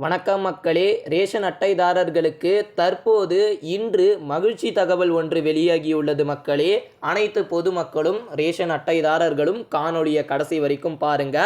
வணக்கம் மக்களே. ரேஷன் அட்டைதாரர்களுக்கு தற்போது இன்று மகிழ்ச்சி தகவல் ஒன்று வெளியாகியுள்ளது மக்களே. அனைத்து பொதுமக்களும் ரேஷன் அட்டைதாரர்களும் காணொலியை கடைசி வரைக்கும் பாருங்க.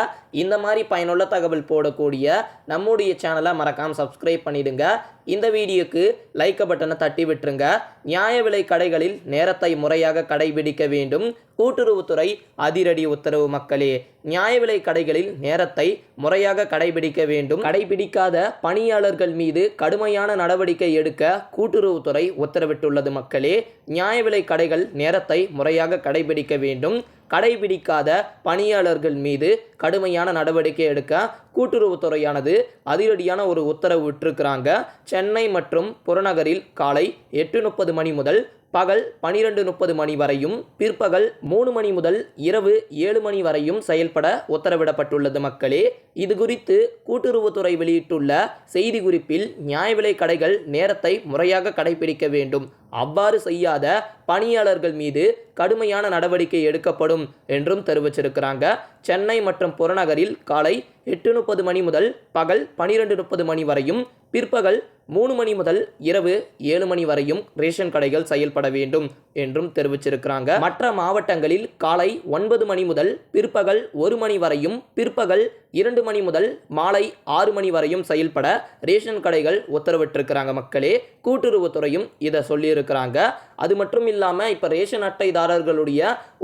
இந்த மாதிரி பயனுள்ள தகவல் போடக்கூடிய நம்முடைய சேனலை மறக்காம சப்ஸ்கிரைப் பண்ணிடுங்க. இந்த வீடியோக்கு லைக் பட்டனை தட்டி விட்டுருங்க. நியாய விலை கடைகளில் நேரத்தை முறையாக கடைபிடிக்க வேண்டும். கூட்டுறவுத்துறை அதிரடி உத்தரவு மக்களே. நியாய விலை கடைகளில் நேரத்தை முறையாக கடைபிடிக்க வேண்டும். கடைபிடிக்காத பணியாளர்கள் மீது கடுமையான நடவடிக்கை எடுக்க கூட்டுறவுத்துறை உத்தரவிட்டுள்ளது மக்களே. நியாய விலை கடைகள் நேரத்தை முறையாக கடைபிடிக்க வேண்டும். கடைபிடிக்காத பணியாளர்கள் மீது கடுமையான நடவடிக்கை எடுக்க கூட்டுறவுத்துறையானது அதிரடியான ஒரு உத்தரவு விட்டிருக்கிறாங்க. சென்னை மற்றும் புறநகரில் காலை 8:30 மணி முதல் பகல் 12:30 மணி வரையும், பிற்பகல் 3 மணி முதல் இரவு 7 மணி வரையும் செயல்பட உத்தரவிடப்பட்டுள்ளது மக்களே. இது குறித்து கூட்டுறவுத்துறை வெளியிட்டுள்ள செய்தி குறிப்பில் நியாய விலை கடைகள் நேரத்தை முறையாக கடைபிடிக்க வேண்டும். அவ்வாறு செய்யாத பணியாளர்கள் மீது கடுமையான நடவடிக்கை எடுக்கப்படும் என்றும் தெரிவிச்சிருக்கிறாங்க. சென்னை மற்றும் புறநகரில் காலை 8:30 மணி முதல் பகல் 12:30 மணி வரையும், பிற்பகல் 3 மணி முதல் இரவு 7 மணி வரையும் ரேஷன் கடைகள் செயல்பட வேண்டும் என்றும் தெரிவிச்சிருக்கிறாங்க. மற்ற மாவட்டங்களில் காலை 9 மணி முதல் பிற்பகல் 1 மணி வரையும், பிற்பகல் 2 மணி முதல் மாலை 6 மணி வரையும் செயல்பட ரேஷன் கடைகள் உத்தரவிட்டிருக்கிறாங்க மக்களே. கூட்டுறவுத்துறையும் இதை சொல்லியிருக்கிறாங்க. அது மட்டும் இல்லாமல் இப்போ ரேஷன் அட்டைதாரர்களுடைய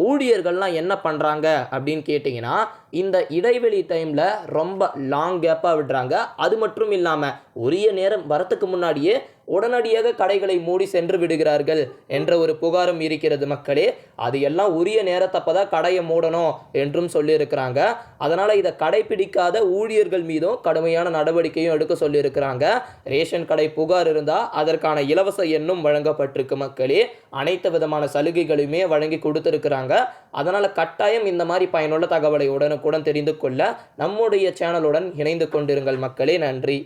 ஊழியர்கள்லாம் என்ன பண்ணுறாங்க அப்படின்னு கேட்டிங்கன்னா, இந்த இடைவெளி டைமில் ரொம்ப லாங் கேப்பாக விடுறாங்க. அது மட்டும் இல்லாமல் உரிய நேரம் வரத்துக்கு முன்னாடியே உடனடியாக கடைகளை மூடி சென்று விடுகிறார்கள் என்ற ஒரு புகாரும் இருக்கிறது மக்களே. அது எல்லாம் உரிய நேரத்தப்போ தான் கடையை மூடணும் என்றும் சொல்லியிருக்கிறாங்க. அதனால் இதை கடைபிடிக்காத ஊழியர்கள் மீதும் கடுமையான நடவடிக்கையும் எடுக்க சொல்லியிருக்கிறாங்க. ரேஷன் கடை புகார் இருந்தால் அதற்கான இலவச எண்ணும் வழங்கப்பட்டிருக்கு மக்களே. அனைத்து விதமான சலுகைகளுமே வழங்கி கொடுத்துருக்குறாங்க. அதனால் கட்டாயம் இந்த மாதிரி பயனுள்ள தகவலை உடனுக்குடன் தெரிந்து கொள்ள நம்முடைய சேனலுடன் இணைந்து கொண்டிருங்கள் மக்களே. நன்றி.